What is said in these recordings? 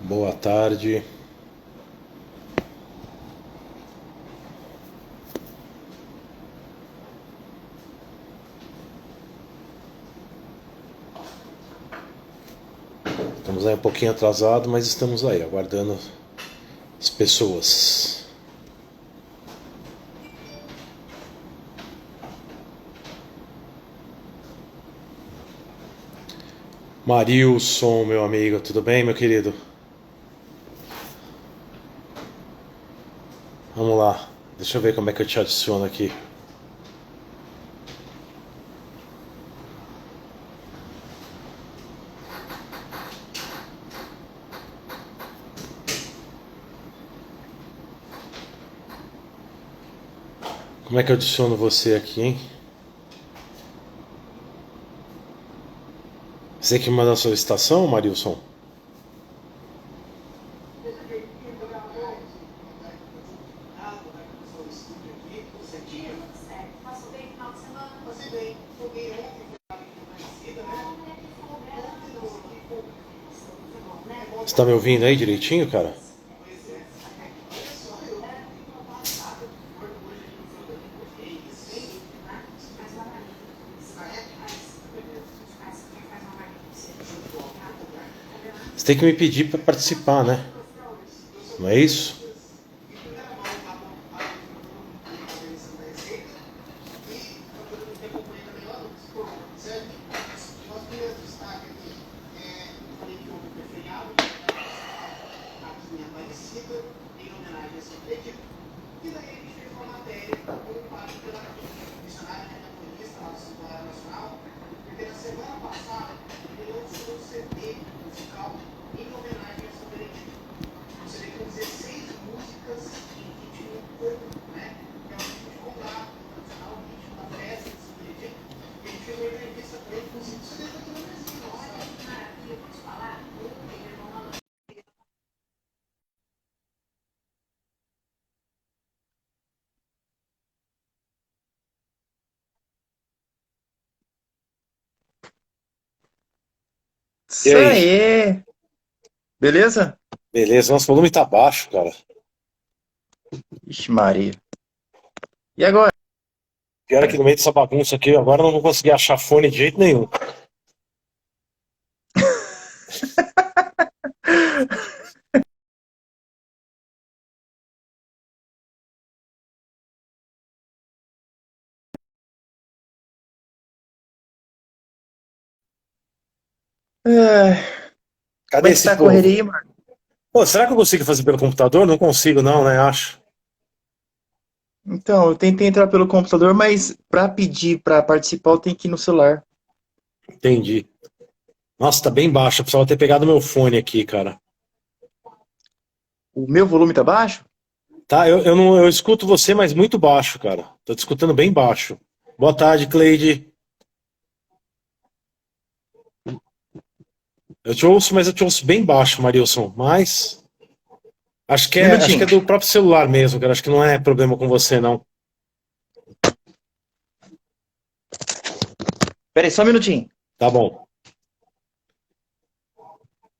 Boa tarde. Estamos aí um pouquinho atrasados, mas estamos aí, aguardando as pessoas. Marilson, meu amigo, tudo bem, meu querido? Vamos lá, deixa eu ver como é que eu te adiciono aqui. Como é que eu adiciono você aqui, hein? Você que manda a solicitação, Marilson? Você tá me ouvindo aí direitinho, cara? Você tem que me pedir para participar, né? Não é isso? E Isso aí? aí, beleza? Beleza, nosso volume tá baixo, cara. Ixi, Maria. E agora? Pior é que no meio dessa bagunça aqui, agora eu não vou conseguir achar fone de jeito nenhum. É, como Cadê é que esse tá a povo? correria aí, mano? Pô, será que eu consigo fazer pelo computador? Não consigo, não, né? Acho. Então, eu tentei entrar pelo computador, mas pra pedir pra participar eu tenho que ir no celular. Entendi. Nossa, tá bem baixo. Eu precisava ter pegado meu fone aqui, cara. O meu volume tá baixo? Tá, eu, não, eu escuto você, mas muito baixo, cara. Tô te escutando bem baixo. Boa tarde, Cleide. Eu te ouço, mas eu te ouço bem baixo, Marilson. Mas Um acho que é minutinho. do próprio celular mesmo, cara. Acho que não é problema com você, não. Pera aí, só um minutinho. Tá bom.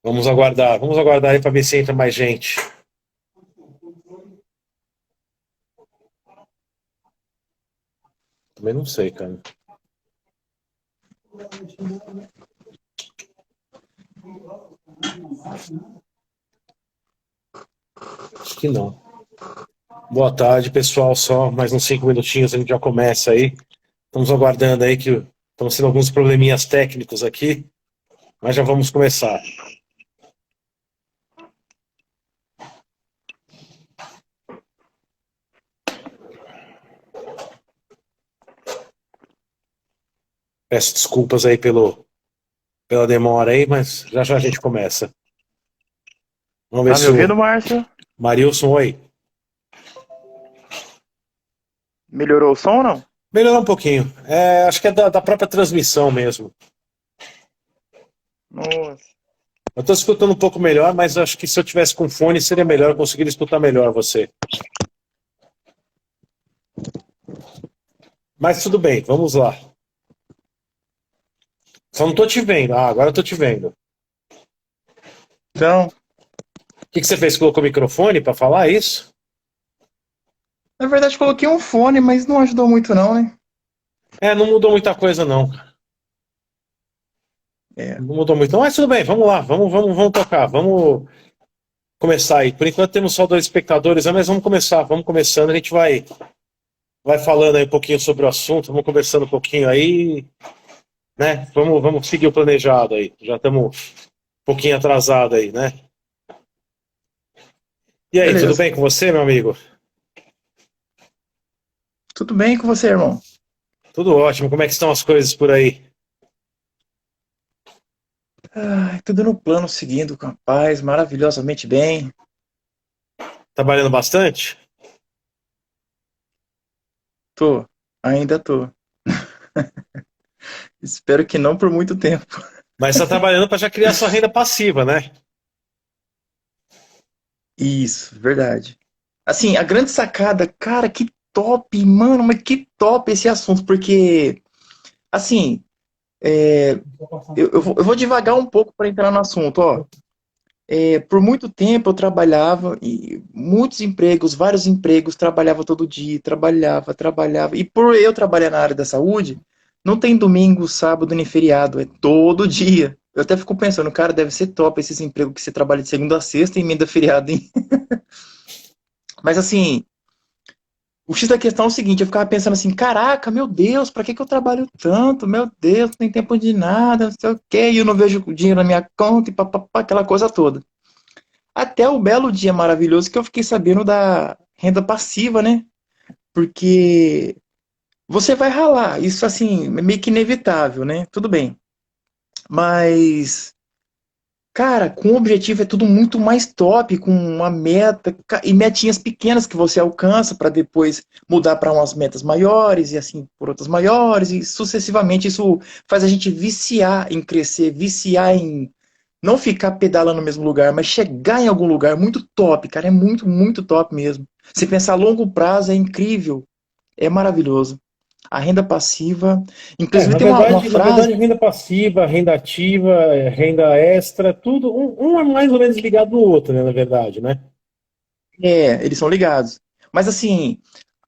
Vamos aguardar. Vamos aguardar aí pra ver se entra mais gente. Também não sei, cara. Acho que não. Boa tarde, pessoal. Só mais uns 5 minutinhos a gente já começa aí. Estamos aguardando aí que estão sendo alguns probleminhas técnicos aqui, mas já vamos começar. Peço desculpas aí pela demora aí, mas já já a gente começa. Vamos ver Tá me se ouvindo, o Márcio? Marilson, oi. Melhorou o som ou não? Melhorou um pouquinho. É, acho que é da própria transmissão mesmo. Nossa. Eu estou escutando um pouco melhor, mas acho que se eu tivesse com fone seria melhor, eu conseguiria escutar melhor você. Mas tudo bem, vamos lá. Só não estou te vendo. Ah, agora eu estou te vendo. Então, que você fez? Colocou o microfone para falar isso? Na verdade, coloquei um fone, mas não ajudou muito não, né? É, não mudou muita coisa, não. É, Não mudou muito. Não, mas tudo bem, vamos lá, vamos tocar, vamos começar aí. Por enquanto temos só dois espectadores, né, mas vamos começar, vamos começando, a gente vai falando aí um pouquinho sobre o assunto, vamos conversando um pouquinho aí, né? Vamos seguir o planejado aí. Já estamos um pouquinho atrasado aí, né? E aí, tudo beleza. bem com você, meu amigo? Tudo bem com você, irmão? Tudo ótimo. Como é que estão as coisas por aí? Ai, tudo no plano, seguindo com a paz, maravilhosamente bem. Trabalhando bastante? Tô, ainda tô. Espero que não por muito tempo. Mas está trabalhando para já criar sua renda passiva, né? Isso, verdade. Assim, a grande sacada, cara, que top, mano, mas que top esse assunto, porque, assim, eu vou devagar um pouco para entrar no assunto, ó. Por muito tempo eu trabalhava, e muitos empregos, vários empregos, trabalhava todo dia, trabalhava. E por eu trabalhar na área da saúde, não tem domingo, sábado nem feriado, é todo dia. Eu até fico pensando, cara, deve ser top esses empregos que você trabalha de segunda a sexta e emenda feriado, hein? Mas assim, o X da questão é o seguinte, eu ficava pensando assim, caraca, meu Deus, pra que que eu trabalho tanto? Meu Deus, não tem tempo de nada, não sei o quê, e eu não vejo dinheiro na minha conta e papapá, aquela coisa toda. Até o belo dia maravilhoso que eu fiquei sabendo da renda passiva, né? Porque você vai ralar, isso assim, é meio que inevitável, né? Tudo bem. Mas, cara, com o objetivo é tudo muito mais top, com uma meta e metinhas pequenas que você alcança para depois mudar para umas metas maiores e assim por outras maiores e sucessivamente isso faz a gente viciar em crescer, viciar em não ficar pedalando no mesmo lugar, mas chegar em algum lugar muito top, cara, é muito, muito top mesmo. Se pensar a longo prazo é incrível, é maravilhoso. A renda passiva, inclusive tem uma Na frase, verdade, renda passiva, renda ativa, renda extra, tudo, um é mais ou menos ligado no outro, né, na verdade, né? eles são ligados. Mas assim,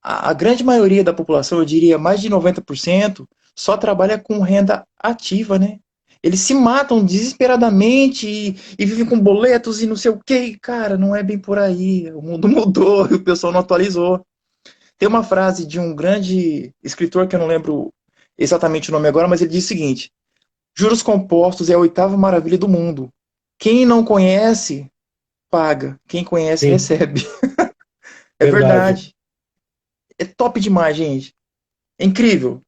a grande maioria da população, eu diria mais de 90%, só trabalha com renda ativa, né? Eles se matam desesperadamente e vivem com boletos e não sei o que. E, cara, não é bem por aí. O mundo mudou e o pessoal não atualizou. Tem uma frase de um grande escritor que eu não lembro exatamente o nome agora, mas ele diz o seguinte: juros compostos é a oitava maravilha do mundo. Quem não conhece, paga. Quem conhece, Sim, recebe. É verdade. verdade. É top demais, gente. É incrível.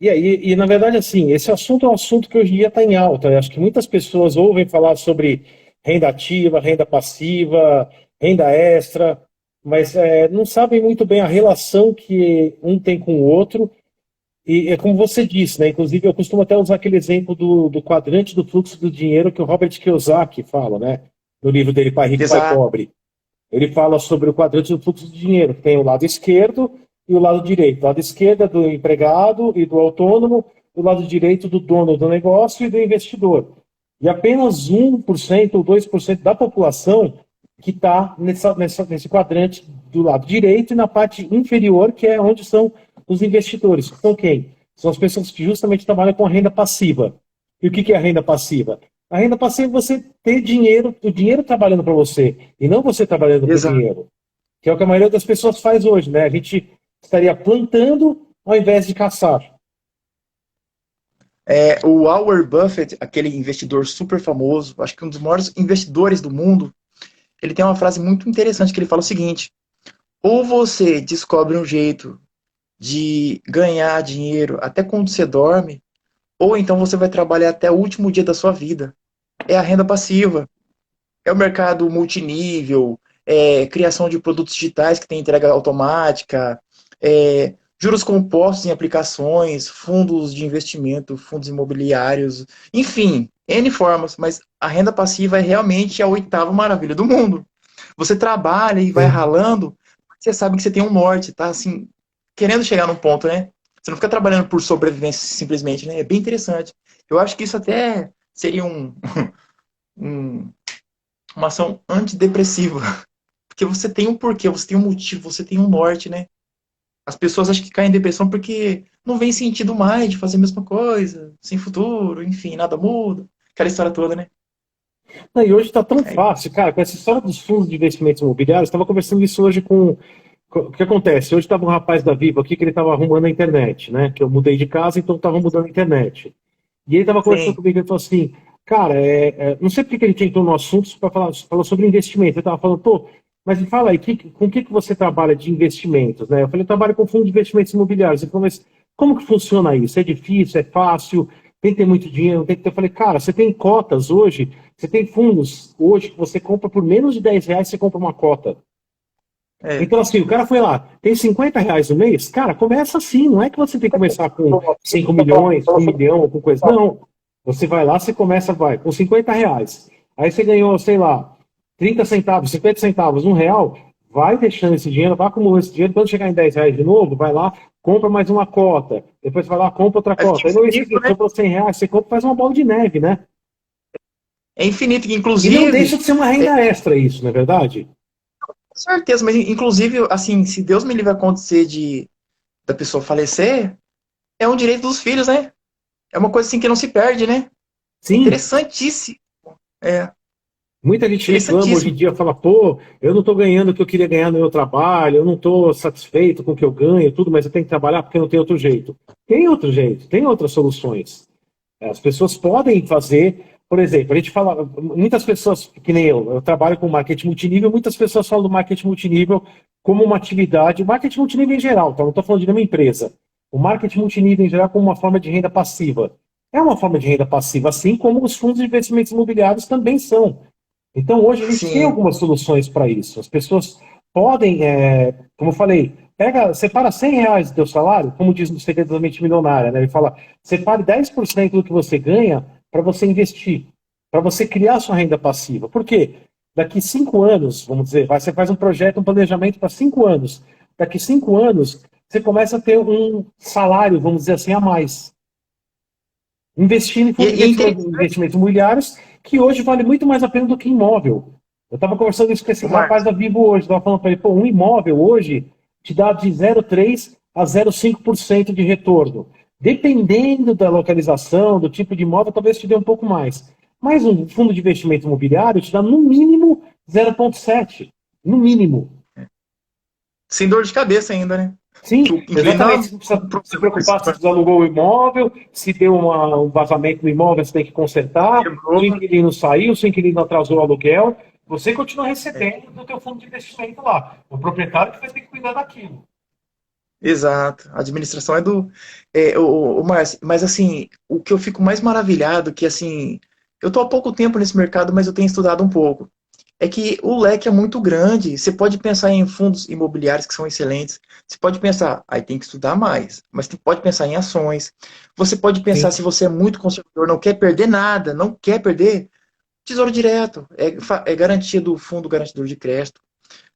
Na verdade, assim, esse assunto é um assunto que hoje em dia está em alta. Eu acho que muitas pessoas ouvem falar sobre renda ativa, renda passiva, renda extra, mas não sabem muito bem a relação que um tem com o outro. E é como você disse, né? Inclusive, eu costumo até usar aquele exemplo do quadrante do fluxo do dinheiro que o Robert Kiyosaki fala, né? No livro dele, Pai Rico, Pai Exato. Pobre. Ele fala sobre o quadrante do fluxo de dinheiro. Tem o lado esquerdo e o lado direito. O lado esquerdo é do empregado e do autônomo, o lado direito do dono do negócio e do investidor. E apenas 1% ou 2% da população que está nesse quadrante do lado direito e na parte inferior, que é onde são os investidores. São quem? São as pessoas que justamente trabalham com a renda passiva. E o que é a renda passiva? A renda passiva é você ter dinheiro, o dinheiro trabalhando para você, e não você trabalhando para o Exato. dinheiro. Que é o que a maioria das pessoas faz hoje, né? A gente estaria plantando ao invés de caçar. O Howard Buffett, aquele investidor super famoso, acho que um dos maiores investidores do mundo, ele tem uma frase muito interessante que ele fala o seguinte: ou você descobre um jeito de ganhar dinheiro até quando você dorme, ou então você vai trabalhar até o último dia da sua vida. É a renda passiva, é o mercado multinível, é criação de produtos digitais que tem entrega automática, juros compostos em aplicações, fundos de investimento, fundos imobiliários, enfim, N formas, mas a renda passiva é realmente a oitava maravilha do mundo. Você trabalha e vai Sim. ralando, você sabe que você tem um norte, tá assim, querendo chegar num ponto, né? Você não fica trabalhando por sobrevivência simplesmente, né? É bem interessante. Eu acho que isso até seria um, uma ação antidepressiva. Porque você tem um porquê, você tem um motivo, você tem um norte, né? As pessoas acham que caem em depressão porque não vem sentido mais de fazer a mesma coisa, sem futuro, enfim, nada muda. Aquela história toda, né? Não, e hoje está tão É, fácil, cara, com essa história dos fundos de investimentos imobiliários, estava conversando isso hoje o que acontece? Hoje estava um rapaz da Vivo aqui que ele estava arrumando a internet, né? Que eu mudei de casa, então estava mudando a internet. E ele estava conversando sim. comigo e falou assim, cara, não sei porque que a gente entrou no assunto para falar falou sobre investimento. Ele estava falando, pô, mas me fala aí, com o que você trabalha de investimentos, né? Eu falei, eu trabalho com fundo de investimentos imobiliários. Ele falou, mas como que funciona isso? É difícil, é fácil, tem que ter muito dinheiro, tem que ter. Eu falei, cara, você tem cotas hoje, você tem fundos hoje que você compra por menos de R$ 10, você compra uma cota. É. Então, assim, o cara foi lá, tem R$ 50 no mês? Cara, começa assim, não é que você tem que começar com 5 milhões, com 1 milhão, ou com coisa. Não. Você vai lá, você começa, vai, com R$ 50. Aí você ganhou, sei lá, 30 centavos, 50 centavos, R$ 1, vai deixando esse dinheiro, vai acumulando esse dinheiro, quando chegar em R$ 10 de novo, vai lá, compra mais uma cota. Depois vai lá, compra outra É cota. Aí no mês infinito, seguinte, né? sobrou R$ 100, você compra e faz uma bola de neve, né? É infinito, que E não deixa inclusive, de ser uma renda extra isso, não é verdade? com certeza, mas inclusive, assim, se Deus me livre acontecer da pessoa falecer, é um direito dos filhos, né? É uma coisa assim que não se perde, né? É Sim. interessantíssimo. É, Muita gente reclama hoje interessantíssimo. em dia, fala, pô, eu não estou ganhando o que eu queria ganhar no meu trabalho, eu não estou satisfeito com o que eu ganho, tudo, mas eu tenho que trabalhar porque não tem outro jeito. Tem outro jeito, tem outras soluções. As pessoas podem fazer, por exemplo, a gente fala, muitas pessoas, que nem eu trabalho com marketing multinível, muitas pessoas falam do marketing multinível como uma atividade, o marketing multinível em geral, tá? Não estou falando de nenhuma empresa. O marketing multinível em geral como uma forma de renda passiva. É uma forma de renda passiva, assim como os fundos de investimentos imobiliários também são. Então, hoje a gente tem Sim. algumas soluções para isso. As pessoas podem, como eu falei, separa R$ 100 do teu salário, como diz no Segredo da Mente Milionária, né? Ele fala, separe 10% do que você ganha para você investir, para você criar sua renda passiva. Por quê? Daqui 5 anos, vamos dizer, você faz um projeto, um planejamento para 5 anos. Daqui 5 anos, você começa a ter um salário, vamos dizer assim, a mais investindo em E, fundos de e é interessante, investimentos imobiliários, que hoje vale muito mais a pena do que imóvel. Eu estava conversando isso com esse o rapaz Marcos. da Vivo hoje, estava falando para ele, pô, um imóvel hoje te dá de 0,3% a 0,5% de retorno. Dependendo da localização, do tipo de imóvel, talvez te dê um pouco mais. Mas um fundo de investimento imobiliário te dá no mínimo 0,7%. No mínimo. Sem dor de cabeça ainda, né? Que Sim, o inquilino exatamente. não Você não precisa tem se problema com isso. preocupar se desalugou o imóvel, se deu um vazamento no imóvel, você tem que consertar, se Quebrou. o inquilino saiu, se o inquilino atrasou o aluguel, você continua É, recebendo do teu fundo de investimento lá. O proprietário que vai ter que cuidar daquilo. exato. A administração é do. O Márcio, mas assim, o que eu fico mais maravilhado, que assim, eu tô há pouco tempo nesse mercado, mas eu tenho estudado um pouco. É que o leque é muito grande. Você pode pensar em fundos imobiliários que são excelentes. Você pode pensar, aí tem que estudar mais. Mas você pode pensar em ações. Você pode pensar, Sim, se você é muito conservador, não quer perder nada, não quer perder, Tesouro Direto. É garantia do Fundo Garantidor de Crédito.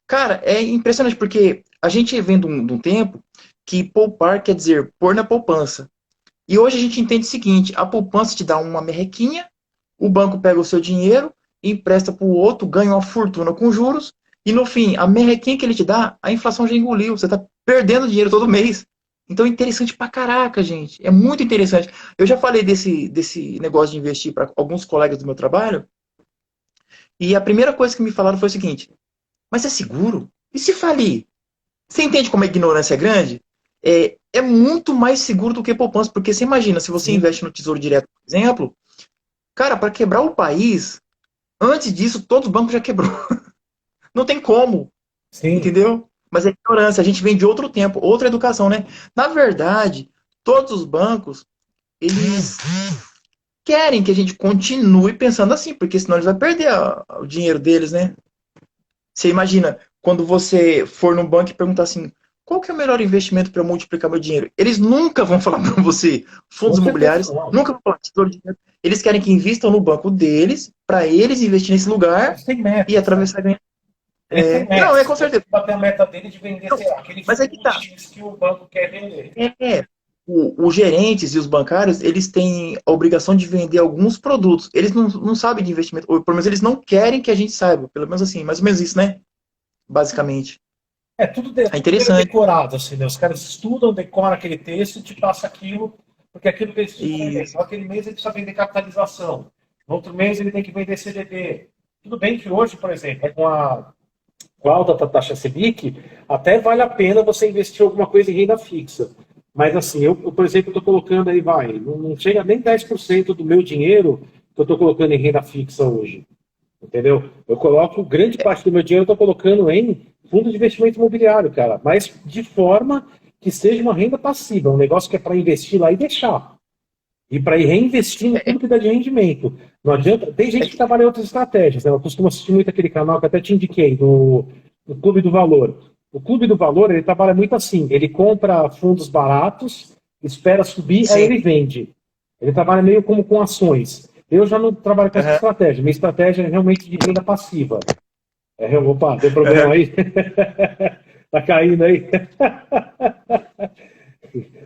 Cara, é impressionante, porque a gente vem de um tempo que poupar quer dizer pôr na poupança. E hoje a gente entende o seguinte: a poupança te dá uma merrequinha, o banco pega o seu dinheiro, empresta para o outro, ganha uma fortuna com juros, e no fim, a merrequinha que ele te dá, a inflação já engoliu. Você está perdendo dinheiro todo mês. Então é interessante pra caraca, gente. É muito interessante. Eu já falei desse negócio de investir para alguns colegas do meu trabalho, e a primeira coisa que me falaram foi o seguinte: mas é seguro? E se falir? Você entende como a ignorância é grande? É muito mais seguro do que poupança, porque você imagina, se você sim, investe no Tesouro Direto, por exemplo, cara, para quebrar o país, antes disso, todos os bancos já quebrou. Não tem como, sim. entendeu? Mas é ignorância, a gente vem de outro tempo, outra educação, né? Na verdade, todos os bancos, eles querem que a gente continue pensando assim, porque senão eles vão perder o dinheiro deles, né? Você imagina, quando você for no banco e perguntar assim, qual que é o melhor investimento para eu multiplicar meu dinheiro? Eles nunca vão falar para você Com fundos certeza imobiliários, não. nunca vão falar tesouro de dinheiro. Eles querem que invistam no banco deles, para eles investir nesse lugar Eles têm e metas, né? atravessar ganhar. Eles têm Não, metas. com Você tem certeza. que bater a meta dele de vender, Não, sei lá, aquele mas é fundo que tá. X que o banco quer vender. É, os gerentes e os bancários, eles têm a obrigação de vender alguns produtos. Eles não sabem de investimento, ou pelo menos eles não querem que a gente saiba. Pelo menos assim, mais ou menos isso, né? Basicamente. É tudo, É tudo meio interessante. decorado, assim, né? Os caras estudam, decoram aquele texto e te passa aquilo, porque aquilo que eles precisam vender. Isso. Então, aquele mês ele precisa vender capitalização. No outro mês ele tem que vender CDB. Tudo bem que hoje, por exemplo, com a alta da taxa Selic, até vale a pena você investir alguma coisa em renda fixa. Mas assim, por exemplo, estou colocando aí, não chega nem 10% do meu dinheiro que eu estou colocando em renda fixa hoje. Entendeu? Eu coloco grande parte do meu dinheiro, eu estou colocando em fundo de investimento imobiliário, cara, mas de forma que seja uma renda passiva, um negócio que é para investir lá e deixar. E para ir reinvestindo É, tudo que dá de rendimento. Não adianta. Tem gente que é, trabalha em outras estratégias, né? Eu costumo assistir muito aquele canal que até te indiquei, do Clube do Valor. O Clube do Valor, ele trabalha muito assim: ele compra fundos baratos, espera subir, aí sim. ele vende. Ele trabalha meio como com ações. Eu já não trabalho com essa Aham, estratégia. Minha estratégia é realmente de renda passiva. Opa, tem problema aham. aí? Tá caindo aí?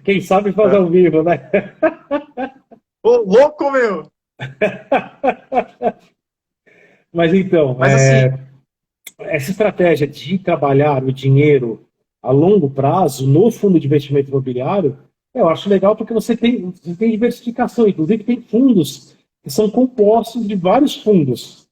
Quem sabe fazer Ah. ao vivo, né? Ô, louco, meu! Mas então, Mas assim, essa estratégia de trabalhar o dinheiro a longo prazo no fundo de investimento imobiliário, eu acho legal porque você tem diversificação, inclusive tem fundos que são compostos de vários fundos,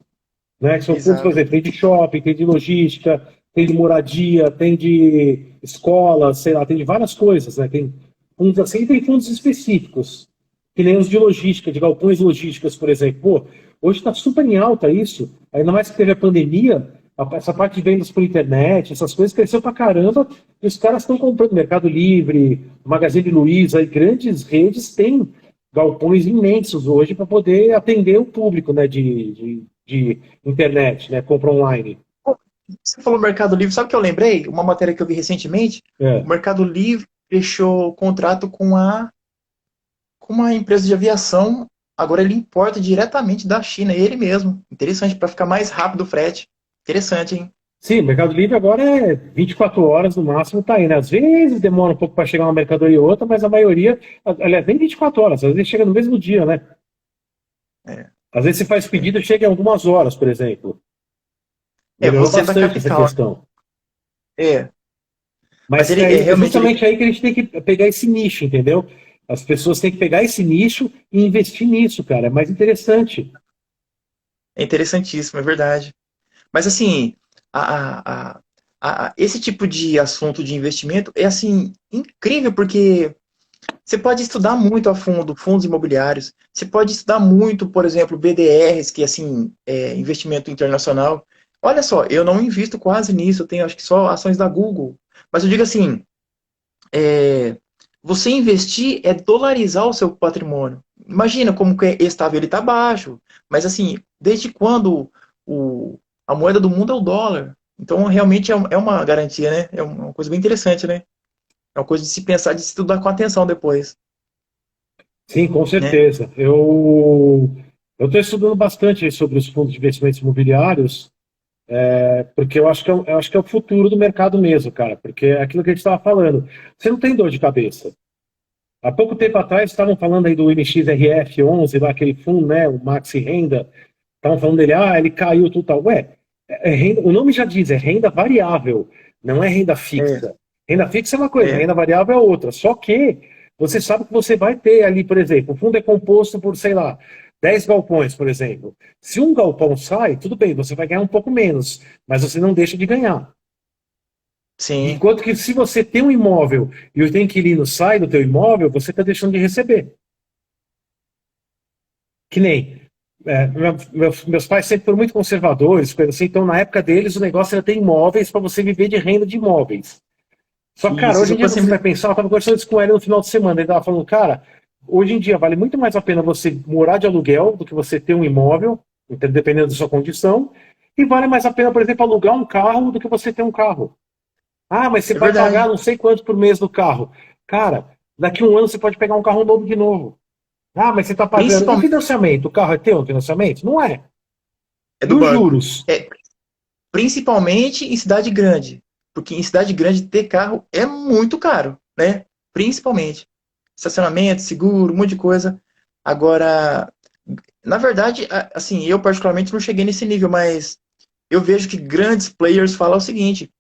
né? Que são fundos, por exato. exemplo, tem de shopping, tem de logística, tem de moradia, tem de escola, sei lá, tem de várias coisas, né? Tem fundos assim e tem fundos específicos, que nem os de logística, de galpões logísticas, por exemplo. Pô, hoje está super em alta isso, ainda mais que teve a pandemia, essa parte de vendas por internet, essas coisas cresceu pra caramba, e os caras estão comprando Mercado Livre, Magazine Luiza, e grandes redes têm galpões imensos hoje para poder atender o público, né, de internet, né, compra online. Pô, você falou Mercado Livre, sabe o que eu lembrei? Uma matéria que eu vi recentemente. O É. Mercado Livre fechou contrato com uma empresa de aviação. Agora ele importa diretamente da China, ele mesmo. Interessante, para ficar mais rápido o frete. Interessante, hein? Sim, Mercado Livre agora é 24 horas no máximo, tá aí, né? Às vezes demora um pouco para chegar uma mercadoria ou outra, mas a maioria, aliás, nem 24 horas, às vezes chega no mesmo dia, né? É, Às vezes você faz é. pedido e chega em algumas horas, por exemplo. Melhorou Você é da bastante essa capital, né? questão. É. Mas Mas ele é é realmente ele justamente aí que a gente tem que pegar esse nicho, entendeu? As pessoas têm que pegar esse nicho e investir nisso, cara. É mais interessante. é interessantíssimo, é verdade. Mas assim, esse tipo de assunto de investimento é assim incrível porque você pode estudar muito a fundo fundos imobiliários. Você pode estudar muito, por exemplo, BDRs, que assim é investimento internacional. Olha só, eu não invisto quase nisso. Eu tenho acho que só ações da Google. Mas eu digo assim, é, você investir é dolarizar o seu patrimônio. Imagina como que é estável, ele está baixo. Mas assim, desde quando o, a moeda do mundo é o dólar? Então realmente é uma garantia, né? É uma coisa bem interessante, né? É uma coisa de se pensar, de se estudar com atenção depois, Sim, com né? certeza. Eu estou estudando bastante sobre os fundos de investimentos imobiliários, porque eu acho que é o futuro do mercado mesmo, cara. Porque é aquilo que a gente estava falando. Você não tem dor de cabeça. Há pouco tempo atrás estavam falando aí do MXRF11, lá aquele fundo, né, o Maxi Renda. Estavam falando dele, ele caiu, tudo tal. Ué, o nome já diz, é renda variável, não é renda É, fixa. Renda fixa é uma coisa, é, renda variável é outra. Só que você sabe que você vai ter ali, por exemplo, o fundo é composto por, sei lá, 10 galpões, por exemplo. Se um galpão sai, tudo bem, você vai ganhar um pouco menos, mas você não deixa de ganhar. sim, Enquanto que se você tem um imóvel e o teu inquilino sai do teu imóvel, você está deixando de receber. Que nem meus pais sempre foram muito conservadores, coisa assim, então na época deles o negócio era ter imóveis para você viver de renda de imóveis. Só que, cara, isso hoje em eu dia você sempre. vai pensar, eu estava conversando isso com ele no final de semana, ele estava falando, cara, hoje em dia vale muito mais a pena você morar de aluguel do que você ter um imóvel, dependendo da sua condição, e vale mais a pena, por exemplo, alugar um carro do que você ter um carro. Ah, mas você É vai pagar verdade. não sei quanto por mês do carro. Cara, daqui a um ano você pode pegar um carro novo de novo. Ah, mas você está pagando. E Principalmente financiamento? O carro é teu, financiamento? Não é. é E do os banco. juros? É, principalmente em cidade grande. Porque em cidade grande ter carro é muito caro, né? Principalmente. estacionamento, seguro, um monte de coisa. Agora, na verdade, assim, eu particularmente não cheguei nesse nível, mas eu vejo que grandes players falam o seguinte,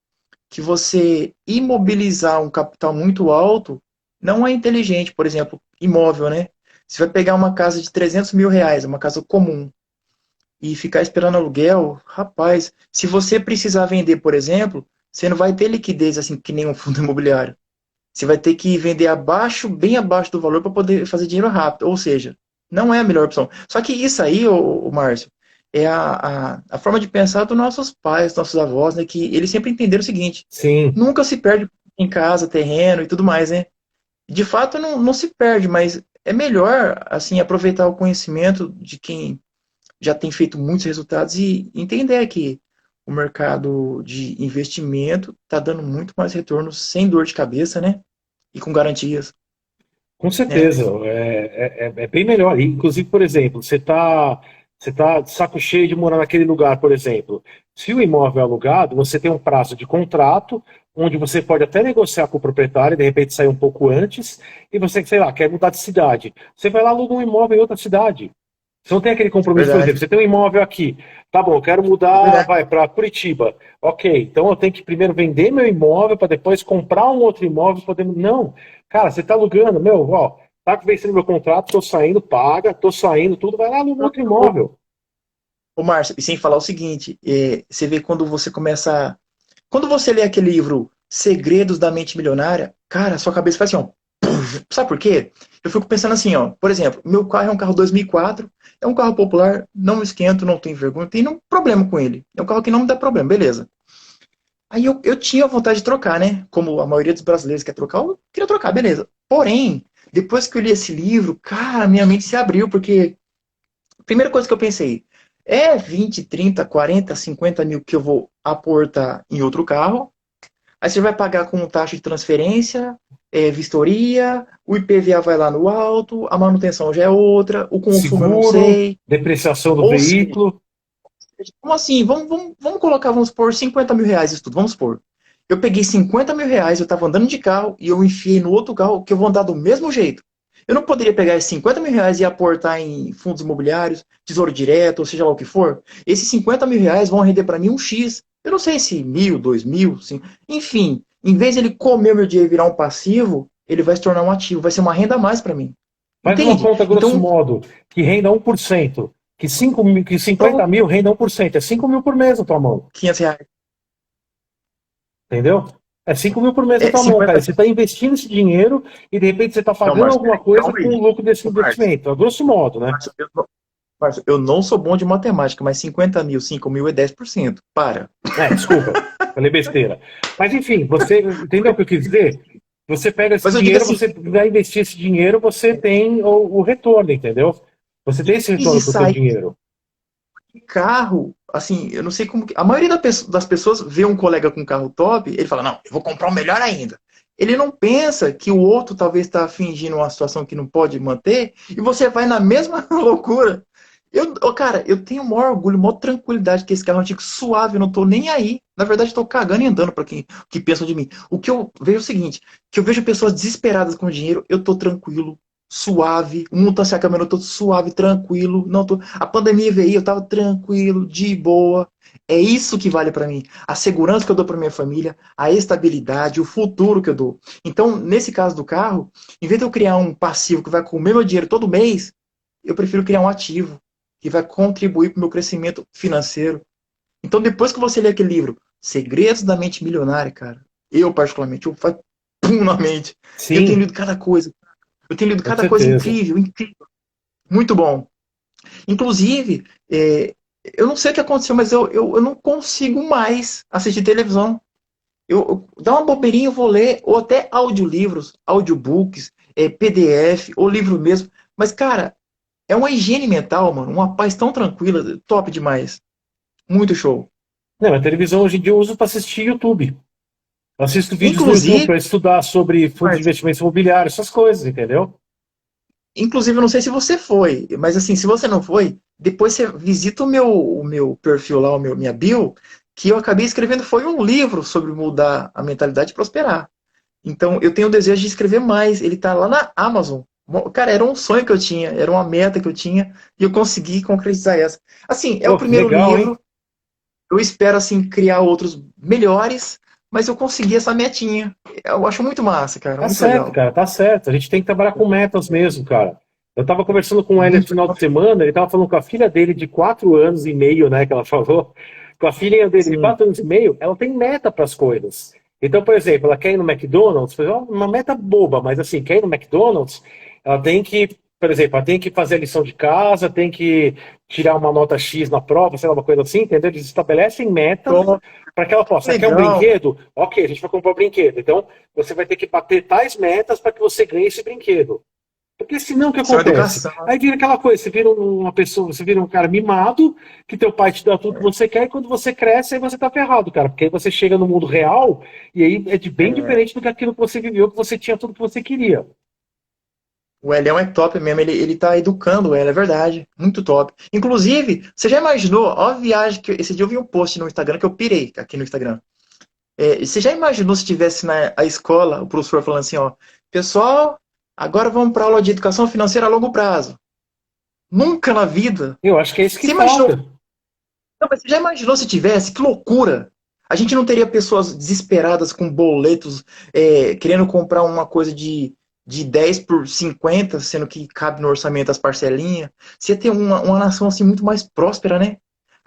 que você imobilizar um capital muito alto não é inteligente. Por exemplo, imóvel, né? Você vai pegar uma casa de 300 mil reais, uma casa comum, e ficar esperando aluguel, rapaz, se você precisar vender, por exemplo, você não vai ter liquidez assim que nem um fundo imobiliário. Você vai ter que vender abaixo, bem abaixo do valor para poder fazer dinheiro rápido. Ou seja, não é a melhor opção. Só que isso aí, ô Márcio, é a forma de pensar dos nossos pais, dos nossos avós, né? Que eles sempre entenderam o seguinte: Sim, nunca se perde em casa, terreno e tudo mais, né? De fato, não se perde, mas é melhor assim aproveitar o conhecimento de quem já tem feito muitos resultados e entender que o mercado de investimento está dando muito mais retorno sem dor de cabeça, né? E com garantias, com né? certeza. É bem melhor. Inclusive, por exemplo, você tá de saco cheio de morar naquele lugar, por exemplo. Se o imóvel é alugado, você tem um prazo de contrato, onde você pode até negociar com o proprietário, de repente sair um pouco antes, e você, sei lá, quer mudar de cidade. Você vai lá, aluga um imóvel em outra cidade. Você não tem aquele compromisso, por exemplo, Verdade, você tem um imóvel aqui, tá bom, eu quero mudar, verdade. vai para Curitiba. Ok, então eu tenho que primeiro vender meu imóvel para depois comprar um outro imóvel, poder. Não, cara, você tá alugando, meu, ó, tá vencendo meu contrato, tô saindo, paga, tô saindo, tudo, vai lá no outro imóvel. Ô, Márcio, e sem falar o seguinte, você vê quando você começa. Quando você lê aquele livro Segredos da Mente Milionária, cara, sua cabeça faz assim, ó. Sabe por quê? Eu fico pensando assim, ó. Por exemplo, meu carro é um carro 2004, é um carro popular, não esquento, não tenho vergonha, não tenho nenhum problema com ele. É um carro que não me dá problema, beleza. Aí eu tinha vontade de trocar, né? Como a maioria dos brasileiros quer trocar, eu queria trocar, beleza. Porém, depois que eu li esse livro, cara, minha mente se abriu, porque a primeira coisa que eu pensei, é 20, 30, 40, 50 mil que eu vou aportar em outro carro, aí você vai pagar com taxa de transferência, vistoria, o IPVA vai lá no alto, a manutenção já é outra, o consumo eu não Seguro, sei. depreciação do Ou seja, veículo. como assim? Vamos colocar, vamos supor, 50 mil reais isso tudo, vamos supor. Eu peguei 50 mil reais, eu estava andando de carro e eu enfiei no outro carro que eu vou andar do mesmo jeito. Eu não poderia pegar esses 50 mil reais e aportar em fundos imobiliários, tesouro direto, ou seja lá o que for. Esses 50 mil reais vão render para mim um X. Eu não sei se 1.000, 2.000, enfim. Em vez de ele comer o meu dinheiro e virar um passivo, ele vai se tornar um ativo, vai ser uma renda a mais para mim. Faz uma Entende? conta, grosso Então, modo, que renda 1%, que 5 mil, que então 50 mil renda 1%, é 5 mil por mês na tua mão. R$ 500. Entendeu? É 5 mil por mês na É tua mão, cara. 50. Você está investindo esse dinheiro e de repente você está Não, pagando Márcio, alguma coisa calma com o aí. lucro desse Ô, Márcio, investimento. A grosso modo, né? Márcio, eu não sou bom de matemática, mas 50 mil, 5 mil é 10%. Para. Desculpa, falei besteira. Mas enfim, você entendeu o que eu quis dizer? Você pega esse Mas eu digo dinheiro, assim, você vai investir esse dinheiro, você tem o retorno, entendeu? Você tem esse de retorno com o teu sair dinheiro. de carro, assim, eu não sei como que. A maioria das pessoas vê um colega com um carro top, ele fala, não, eu vou comprar um melhor ainda. Ele não pensa que o outro talvez está fingindo uma situação que não pode manter, e você vai na mesma loucura. Cara, eu tenho o maior orgulho, maior tranquilidade que esse carro antigo suave, eu não tô nem aí. Na verdade, estou cagando e andando para quem que pensa de mim. O que eu vejo é o seguinte, que eu vejo pessoas desesperadas com dinheiro, eu tô tranquilo, suave, um tá se acabando, eu tô suave, tranquilo, não tô. A pandemia veio, eu tava tranquilo, de boa. É isso que vale para mim. A segurança que eu dou para minha família, a estabilidade, o futuro que eu dou. Então, nesse caso do carro, em vez de eu criar um passivo que vai comer meu dinheiro todo mês, eu prefiro criar um ativo que vai contribuir para o meu crescimento financeiro. Então, depois que você lê aquele livro, Segredos da Mente Milionária, cara, eu particularmente, eu faço pum na mente. Eu tenho Sim, lido cada coisa. Eu tenho lido com cada coisa certeza. incrível, incrível. Muito bom. Inclusive, eu não sei o que aconteceu, mas eu não consigo mais assistir televisão. Dá uma bobeirinha, eu vou ler, ou até audiolivros, audiobooks, PDF, ou livro mesmo. Mas, cara, é uma higiene mental, mano, uma paz tão tranquila, top demais. Muito show. Não, a televisão hoje em dia eu uso para assistir YouTube. Eu assisto vídeos no YouTube Inclusive, para estudar sobre fundos de Marcos, investimentos imobiliários, essas coisas, entendeu? inclusive, eu não sei se você foi, mas assim, se você não foi, depois você visita o meu perfil lá, minha bio, que eu acabei escrevendo foi um livro sobre mudar a mentalidade e prosperar. Então, eu tenho o desejo de escrever mais. Ele tá lá na Amazon. Cara, era um sonho que eu tinha, era uma meta que eu tinha, e eu consegui concretizar essa. Assim, é o Pô, que primeiro legal, hein? livro, eu espero, assim, criar outros melhores, mas eu consegui essa metinha. Eu acho muito massa, cara, Tá muito certo, legal. cara, tá certo. A gente tem que trabalhar com metas mesmo, cara. Eu tava conversando com ele no Muito final legal. de semana, ele tava falando com a filha dele de 4 anos e meio, né, que ela falou. Com a filhinha dele de Sim. 4 anos e meio, ela tem meta para as coisas. Então, por exemplo, ela quer ir no McDonald's, uma meta boba, mas assim, quer ir no McDonald's, ela tem que, por exemplo, ela tem que fazer a lição de casa, tem que tirar uma nota X na prova, sei lá, uma coisa assim, entendeu? Eles estabelecem metas Top, para que ela possa. Quer um legal. brinquedo? Ok, a gente vai comprar o brinquedo. Então, você vai ter que bater tais metas para que você ganhe esse brinquedo. Porque senão o que Isso é uma acontece? educação. Aí vira aquela coisa, você vira uma pessoa, você vira um cara mimado, que teu pai te dá tudo que você quer, e quando você cresce, aí você tá ferrado, cara. Porque aí você chega no mundo real, e aí é de bem É, diferente do que aquilo que você viveu, que você tinha tudo que você queria. o Elião é top mesmo, ele tá educando ela, é verdade. Muito top. Inclusive, você já imaginou, ó a viagem que. Esse dia eu vi um post no Instagram que eu pirei aqui no Instagram. Você já imaginou se tivesse na a escola, o professor falando assim, ó, pessoal, agora vamos para aula de educação financeira a longo prazo. Nunca na vida. Eu acho que é isso que Você imaginou? falta. Não, mas você já imaginou se tivesse? Que loucura! A gente não teria pessoas desesperadas com boletos, querendo comprar uma coisa de 10 por 50, sendo que cabe no orçamento as parcelinhas. Você ia ter uma nação assim muito mais próspera, né?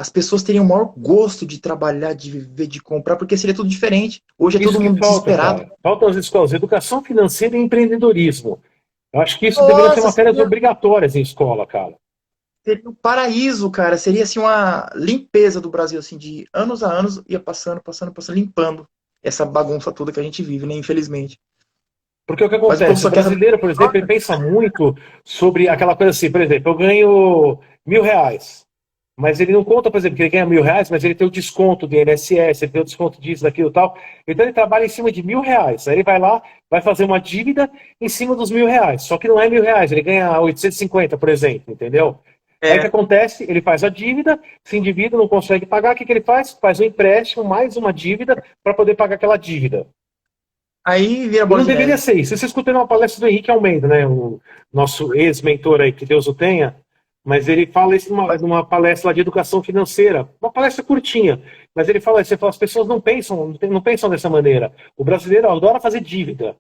As pessoas teriam o maior gosto de trabalhar, de viver, de comprar, porque seria tudo diferente. Hoje é todo Isso que mundo falta, desesperado. cara. Faltam as escolas, educação financeira e empreendedorismo. Eu acho que isso deveria ser Nossa, matérias obrigatórias em escola, cara. seria um paraíso, cara. Seria assim uma limpeza do Brasil, assim, de anos a anos, ia passando, passando, passando, limpando essa bagunça toda que a gente vive, né? Infelizmente. Porque o que Mas o acontece? O professor quer saber. brasileiro, por exemplo, ele pensa muito sobre aquela coisa assim, por exemplo, eu ganho R$ 1.000, mas ele não conta, por exemplo, que ele ganha R$ 1.000, mas ele tem o desconto do INSS, ele tem o desconto disso, daquilo e tal. Então ele trabalha em cima de R$ 1.000. Aí ele vai lá, vai fazer uma dívida em cima dos R$ 1.000. Só que não é R$ 1.000, ele ganha 850, por exemplo, entendeu? Aí o que É, acontece? Ele faz a dívida, se endivida, não consegue pagar, o que que ele faz? Faz um empréstimo, mais uma dívida, para poder pagar aquela dívida. aí vira E bola não de deveria neve. ser isso. Você escutou uma palestra do Henrique Almeida, né? O nosso ex-mentor aí, que Deus o tenha, mas ele fala isso Mas, numa palestra lá de educação financeira, uma palestra curtinha, mas ele fala, você fala, as pessoas não pensam dessa maneira. O brasileiro adora fazer dívida.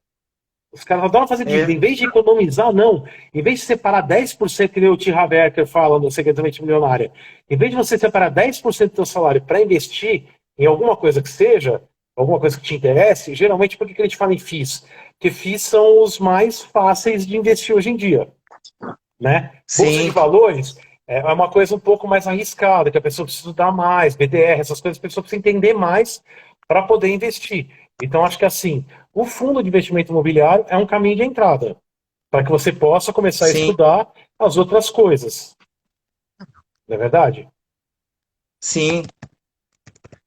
Os caras adoram fazer dívida. é, Em vez de economizar, não. Em vez de separar 10%, que nem o T. Harv Eker fala no Secretamente Milionária, em vez de você separar 10% do seu salário para investir em alguma coisa que seja, alguma coisa que te interesse, geralmente por que a gente fala em FIIs? Porque FIIs são os mais fáceis de investir hoje em dia, né? Bolsa de sim, valores é uma coisa um pouco mais arriscada, que a pessoa precisa estudar mais, BDR, essas coisas, a pessoa precisa entender mais para poder investir. Então, acho que assim, o fundo de investimento imobiliário é um caminho de entrada, para que você possa começar a sim, estudar as outras coisas. Não é verdade? sim.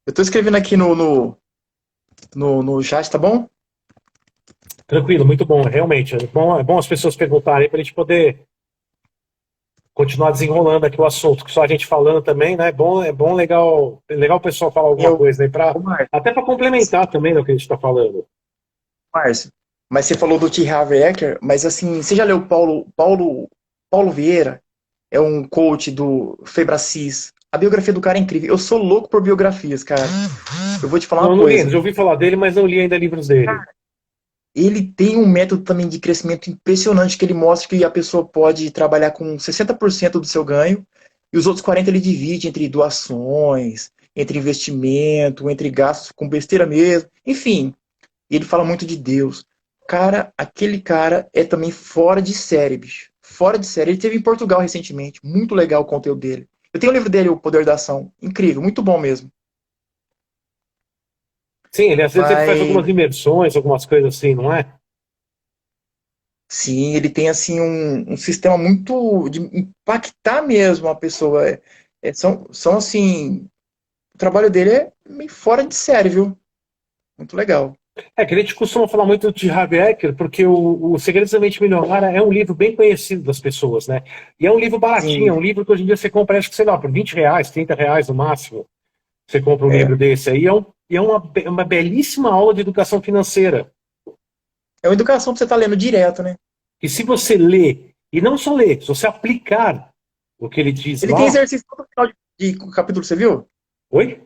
Eu tô escrevendo aqui no chat, tá bom? Tranquilo, muito bom, realmente. É bom as pessoas perguntarem para a gente poder continuar desenrolando aqui o assunto, que só a gente falando também, né? É bom, legal o pessoal falar alguma Eu, coisa aí, ô, Márcio, até para complementar também no que a gente está falando. Márcio, mas você falou do T. Harv Eker, mas assim, você já leu Paulo Vieira? É um coach do Febracis. A biografia do cara é incrível. Eu sou louco por biografias, cara. Eu vou te falar Não, uma eu não li ainda, coisa. já ouvi falar dele, mas não li ainda livros dele. Ele tem um método também de crescimento impressionante que ele mostra que a pessoa pode trabalhar com 60% do seu ganho e os outros 40% ele divide entre doações, entre investimento, entre gastos com besteira mesmo. Enfim, ele fala muito de Deus. Cara, aquele cara é também fora de série, bicho. Fora de série. Ele esteve em Portugal recentemente. Muito legal o conteúdo dele. Eu tenho o livro dele, O Poder da Ação. Incrível, muito bom mesmo. Sim, ele às vezes ele faz Mas algumas imersões, algumas coisas assim, não é? sim, ele tem assim um sistema muito de impactar mesmo a pessoa. São assim, o trabalho dele é meio fora de série, viu? Muito legal. É que a gente costuma falar muito de Harvey Eker, porque o Segredos da Mente Milionária é um livro bem conhecido das pessoas, né? E é um livro baratinho, é Sim, um livro que hoje em dia você compra, acho que, sei lá, por R$ 20, R$ 30 no máximo. Você compra um é, livro desse aí, e é uma belíssima aula de educação financeira. É uma educação pra você estar lendo direto, né? E se você lê, e não só ler, se você aplicar o que ele diz Ele tem lá, exercício todo final de capítulo, você viu? oi?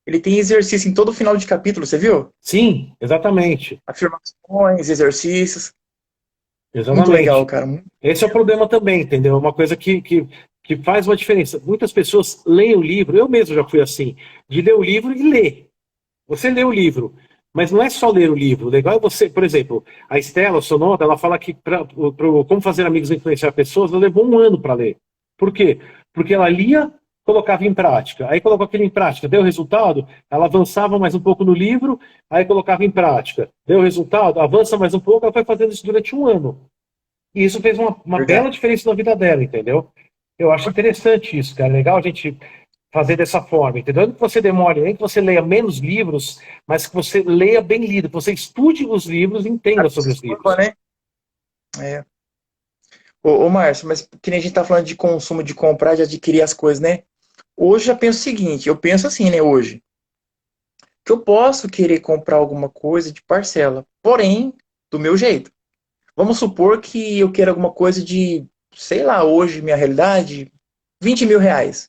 Ele tem exercício em todo final de capítulo, você viu? Sim, exatamente. Afirmações, exercícios. Muito legal, Exatamente. cara. Esse é o problema também, entendeu? É uma coisa que faz uma diferença. Muitas pessoas leem o livro, eu mesmo já fui assim, de ler o livro e ler. Você lê o livro, mas não é só ler o livro. O legal é você, por exemplo, a Estela Sonota, ela fala que Como Fazer Amigos e Influenciar Pessoas, ela levou um ano para ler. Por quê? Porque ela lia, colocava em prática. Aí colocou aquilo em prática, deu resultado, ela avançava mais um pouco no livro, aí colocava em prática. Deu resultado, avança mais um pouco, ela foi fazendo isso durante um ano. E isso fez uma bela Verdade. diferença na vida dela, entendeu? Eu acho interessante isso, cara. É legal a gente fazer dessa forma, entendeu? Não que você demore, nem que você leia menos livros, mas que você leia bem lido, que você estude os livros e entenda sobre os Absorva, livros. né? É. Ô, Márcio, mas que nem a gente tá falando de consumo, de comprar, de adquirir as coisas, né? Hoje eu penso o seguinte, eu penso assim, né, hoje, que eu posso querer comprar alguma coisa de parcela, porém, do meu jeito. Vamos supor que eu queira alguma coisa de, sei lá, hoje, minha realidade, R$ 20.000.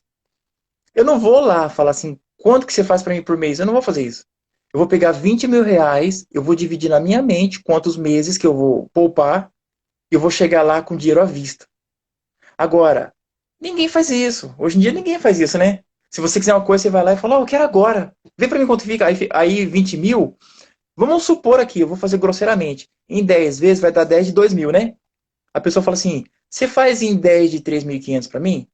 Eu não vou lá falar assim, quanto que você faz para mim por mês? Eu não vou fazer isso. Eu vou pegar R$ 20.000, eu vou dividir na minha mente quantos meses que eu vou poupar e eu vou chegar lá com dinheiro à vista. Agora, ninguém faz isso. Hoje em dia ninguém faz isso, né? Se você quiser uma coisa, você vai lá e fala, oh, eu quero agora. Vê para mim quanto fica. Aí 20 mil, vamos supor aqui, eu vou fazer grosseiramente. Em 10 vezes vai dar 10 de 2.000, né? A pessoa fala assim, você faz em 10 de 3.500 para mim?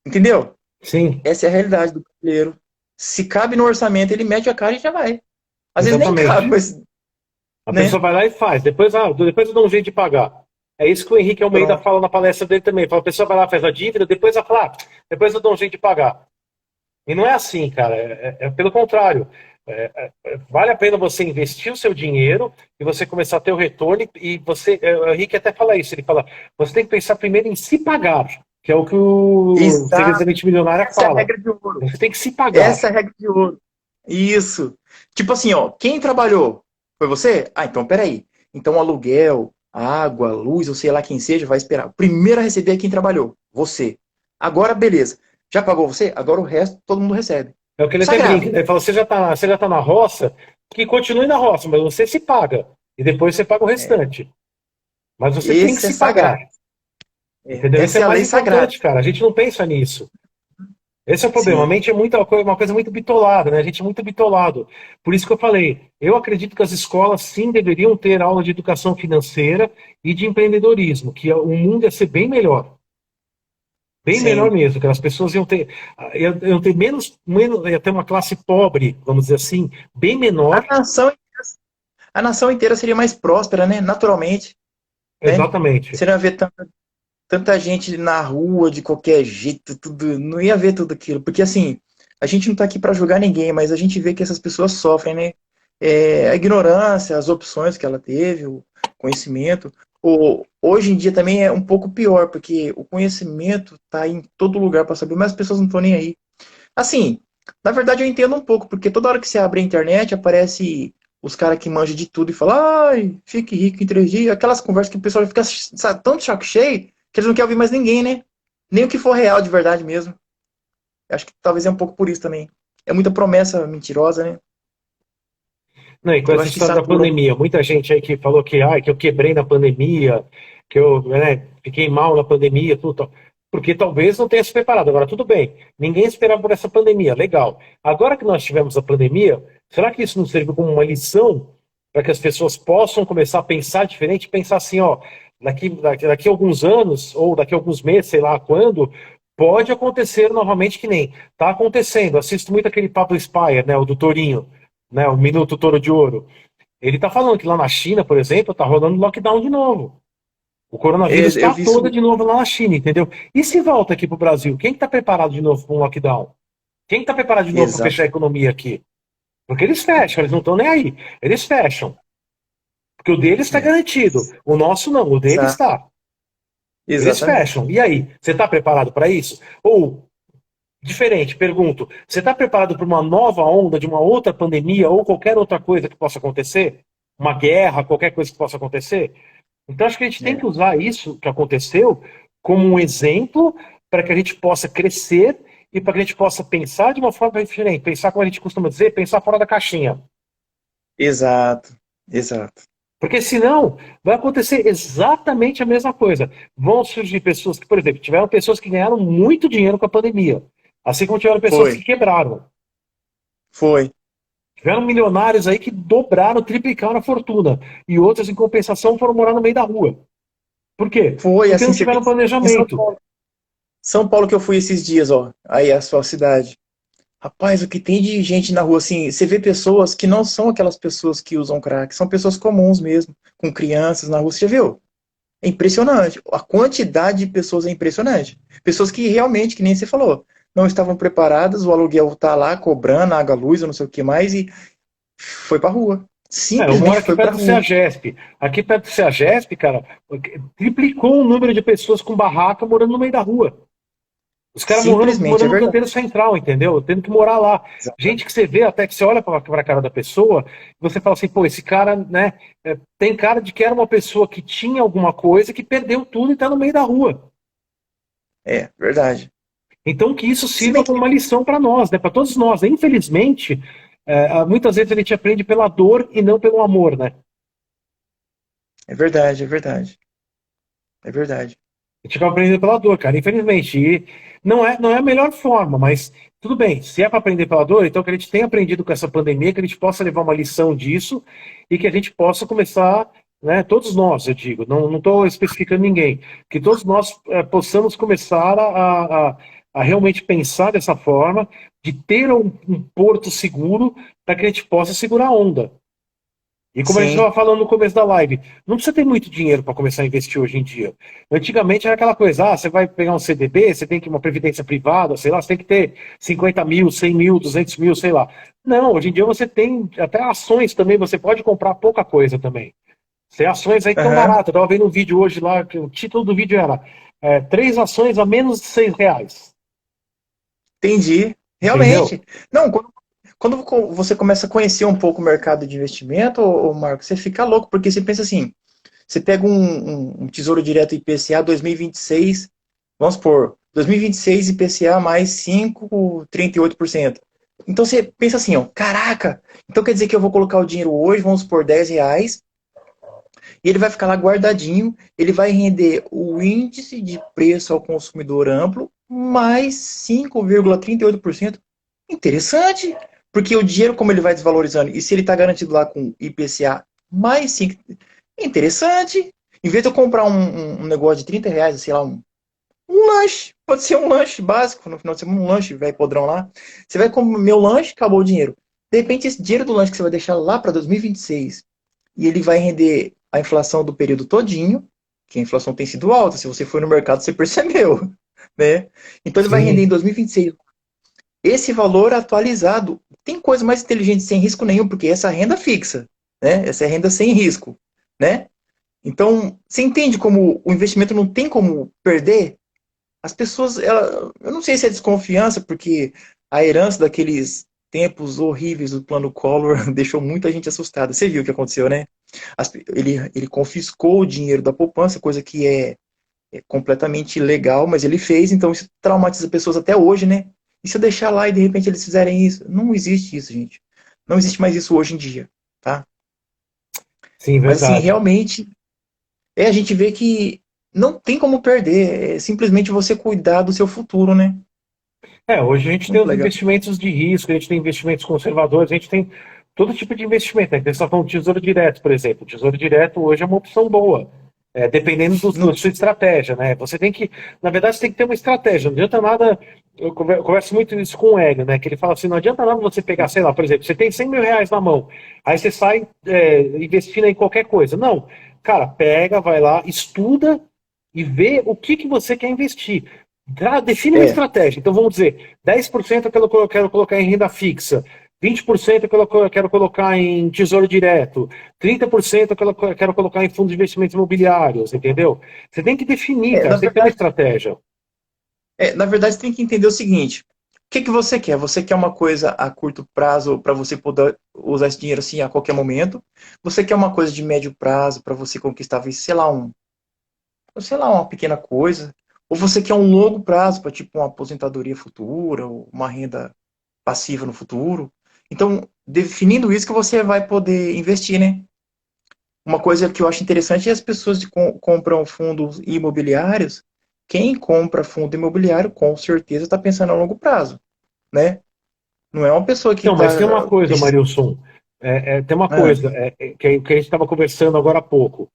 Entendeu? Sim, Essa é a realidade do brasileiro. Se cabe no orçamento, ele mete a cara e já vai. Às vezes nem cabe, exatamente. mas, A pessoa né? vai lá e faz. Depois eu dou um jeito de pagar. É isso que o Henrique Almeida Pronto. fala na palestra dele também. Fala, a pessoa vai lá, faz a dívida, depois ela fala, depois eu dou um jeito de pagar. E não é assim, cara. É pelo contrário. Vale a pena você investir o seu dinheiro e você começar a ter o retorno. E você, o Henrique até fala isso. Ele fala: você tem que pensar primeiro em se pagar, que é o que o Segredos da Exato. Mente Milionária Essa é a fala. regra de ouro. Você tem que se pagar. Essa é a regra de ouro. Isso. Tipo assim, ó, quem trabalhou? Foi você? Ah, então peraí. Então aluguel, água, luz, ou sei lá quem seja, vai esperar. O primeiro a receber é quem trabalhou. Você. Agora, beleza. Já pagou você? Agora o resto todo mundo recebe. É o que ele até brinca. Sagrado. Ele fala: você já tá na roça, que continue na roça, mas você se paga. E depois você paga o É, restante. Mas você tem que esse é se pagar. sagrado. É, Entendeu? Isso é essa é a mais lei sagrada. importante, cara. A gente não pensa nisso. Esse é o problema. A Sim. mente é uma coisa muito bitolada, né? A gente é muito bitolado. Por isso que eu falei, eu acredito que as escolas sim deveriam ter aula de educação financeira e de empreendedorismo, que o mundo ia ser bem melhor Sim. mesmo, que as pessoas iam ter ia ter uma classe pobre, vamos dizer assim, bem A menor. nação, a nação inteira seria mais próspera, né? Naturalmente, né? Exatamente. Você não ia ver tanta gente na rua de qualquer jeito, tudo, não ia ver tudo aquilo, porque assim, a gente não tá aqui para julgar ninguém, mas a gente vê que essas pessoas sofrem, né? É, a ignorância, as opções que ela teve, o conhecimento. Hoje em dia também é um pouco pior, porque o conhecimento tá em todo lugar para saber, mas as pessoas não estão nem aí. Assim, na verdade eu entendo um pouco, porque toda hora que você abre a internet aparece os caras que manjam de tudo e falam, ai, fique rico em 3 dias. Aquelas conversas que o pessoal fica sabe, tão de saco cheio que eles não querem ouvir mais ninguém, né? Nem o que for real de verdade mesmo. Acho que talvez é um pouco por isso também. É muita promessa mentirosa, né? Não, e com Eu essa acho que história da satura. pandemia, muita gente aí que falou que eu quebrei na pandemia, que eu, né, fiquei mal na pandemia, tudo, tal. Porque talvez não tenha se preparado. Agora, tudo bem, ninguém esperava por essa pandemia, legal. Agora que nós tivemos a pandemia, será que isso não serviu como uma lição para que as pessoas possam começar a pensar diferente, pensar assim, ó, daqui a alguns anos, ou daqui a alguns meses, sei lá quando, pode acontecer novamente que nem está acontecendo. Assisto muito aquele Pablo Spire, né, o do Torinho, né, o Minuto Touro de Ouro. Ele está falando que lá na China, por exemplo, está rolando lockdown de novo. O coronavírus Eu está vi isso. toda de novo lá na China, entendeu? E se volta aqui para o Brasil? Quem está preparado de novo para um lockdown? Quem está preparado de novo para Exato. fechar a economia aqui? Porque eles fecham, eles não estão nem aí. Eles fecham. Porque o deles está É. garantido. O nosso não, o deles Exato. está. Eles Exatamente. fecham. E aí? Você está preparado para isso? Ou, diferente, pergunto, você está preparado para uma nova onda de uma outra pandemia ou qualquer outra coisa que possa acontecer? uma guerra, qualquer coisa que possa acontecer. Então acho que a gente tem É. que usar isso que aconteceu como um exemplo para que a gente possa crescer e para que a gente possa pensar de uma forma diferente, pensar como a gente costuma dizer, pensar fora da caixinha. Exato, exato. Porque senão vai acontecer exatamente a mesma coisa. Vão surgir pessoas que, por exemplo, tiveram pessoas que ganharam muito dinheiro com a pandemia, assim como tiveram pessoas Foi, que quebraram. foi. Tiveram milionários aí que dobraram, triplicaram a fortuna. E outros, em compensação, foram morar no meio da rua. Por quê? Foi, Porque assim, não você tiveram pensa em São planejamento. Paulo. São Paulo que eu fui esses dias, ó. Aí, a sua cidade. Rapaz, o que tem de gente na rua, assim, você vê pessoas que não são aquelas pessoas que usam crack, são pessoas comuns mesmo, com crianças na rua, você já viu? É impressionante. A quantidade de pessoas é impressionante. Pessoas que realmente, que nem você falou, não estavam preparadas, o aluguel tá lá cobrando, água, luz, eu não sei o que mais, e foi pra rua. Eu moro Simplesmente aqui foi pra perto do rua. CEAGESP. Aqui perto do CEAGESP, cara, triplicou o número de pessoas com barraca morando no meio da rua. Os caras Simplesmente, é morando no verdade. canteiro central, entendeu? Tendo que morar lá. Gente que você vê, até que você olha para a cara da pessoa, e você fala assim, pô, esse cara, né, tem cara de que era uma pessoa que tinha alguma coisa, que perdeu tudo e tá no meio da rua. É, verdade. Então que isso Se sirva bem como que uma lição para nós, né, para todos nós. Infelizmente, muitas vezes a gente aprende pela dor e não pelo amor, né? é verdade, é verdade. É verdade. A gente acaba aprendendo pela dor, cara, infelizmente. E não é a melhor forma, mas tudo bem. Se é para aprender pela dor, então que a gente tenha aprendido com essa pandemia, que a gente possa levar uma lição disso e que a gente possa começar, né, todos nós, eu digo, não estou especificando ninguém, que todos nós possamos começar a realmente pensar dessa forma, de ter um porto seguro para que a gente possa segurar a onda. E como a gente Sim, estava falando no começo da live, não precisa ter muito dinheiro para começar a investir hoje em dia. Antigamente era aquela coisa, você vai pegar um CDB, você tem que ir uma previdência privada, sei lá, você tem que ter 50 mil, 100 mil, 200 mil, sei lá. Não, hoje em dia você tem até ações também, você pode comprar pouca coisa também. Tem ações aí que estão aham, baratas. Eu estava vendo um vídeo hoje lá, que o título do vídeo era três ações a menos de R$ 6. entendi. Entendeu? Realmente. Não, quando você começa a conhecer um pouco o mercado de investimento, ô Marco, você fica louco, porque você pensa assim, você pega um Tesouro Direto IPCA 2026, vamos supor, 2026 IPCA mais 5,38%. Então você pensa assim, ó, caraca, então quer dizer que eu vou colocar o dinheiro hoje, vamos supor, R$ 10, e ele vai ficar lá guardadinho, ele vai render o índice de preço ao consumidor amplo mais 5,38%. Interessante, porque o dinheiro, como ele vai desvalorizando, e se ele está garantido lá com IPCA mais 5, interessante. Em vez de eu comprar um negócio de R$ 30, sei lá, um lanche, pode ser um lanche básico, no final de semana, um lanche, vai podrão lá. Você vai comer o lanche, acabou o dinheiro. De repente, esse dinheiro do lanche que você vai deixar lá para 2026 e ele vai render a inflação do período todinho, que a inflação tem sido alta, se você foi no mercado, você percebeu, né? Então ele vai render em Sim. 2026 esse valor atualizado. Tem coisa mais inteligente sem risco nenhum, porque essa é a renda fixa, né? Essa é a renda sem risco, né? Então, você entende como o investimento não tem como perder? As pessoas, eu não sei se é desconfiança, porque a herança daqueles tempos horríveis do plano Collor deixou muita gente assustada. Você viu o que aconteceu, né? Ele confiscou o dinheiro da poupança, coisa que é completamente ilegal, mas ele fez, então isso traumatiza pessoas até hoje, né? E se eu deixar lá e de repente eles fizerem isso? Não existe isso, gente. Não existe mais isso hoje em dia, tá? Sim, Mas assim, verdade. realmente, a gente vê que não tem como perder, é simplesmente você cuidar do seu futuro, né? Hoje a gente tem Muito os legal. investimentos de risco, a gente tem investimentos conservadores, a gente tem todo tipo de investimento, né? Você está falando de tesouro direto, por exemplo. O tesouro direto hoje é uma opção boa, dependendo No- da sua estratégia, né? Você tem que, na verdade, você tem que ter uma estratégia. Não adianta nada. Eu converso muito isso com o Hélio, né? Que ele fala assim: não adianta nada você pegar, sei lá, por exemplo, você tem R$ 100 mil na mão, aí você sai investindo em qualquer coisa. Não, cara, pega, vai lá, estuda e vê o que você quer investir. Define uma É, estratégia. Então vamos dizer, 10% que eu quero colocar em renda fixa, 20% que eu quero colocar em tesouro direto, 30% que eu quero colocar em fundos de investimentos imobiliários, entendeu? Você tem que definir, é, cara, na você tem que ter uma verdade, estratégia. na verdade, você tem que entender o seguinte: que você quer? Você quer uma coisa a curto prazo para você poder usar esse dinheiro assim a qualquer momento? Você quer uma coisa de médio prazo para você conquistar, sei lá, uma pequena coisa? Ou você quer um longo prazo para tipo uma aposentadoria futura, ou uma renda passiva no futuro? Então, definindo isso que você vai poder investir, né? Uma coisa que eu acho interessante é as pessoas que compram fundos imobiliários. Quem compra fundo imobiliário, com certeza, está pensando a longo prazo, né? Não é uma pessoa que Não, mas tem uma está coisa, precisando. Marilson, tem uma Ah, coisa que a gente estava conversando agora há pouco.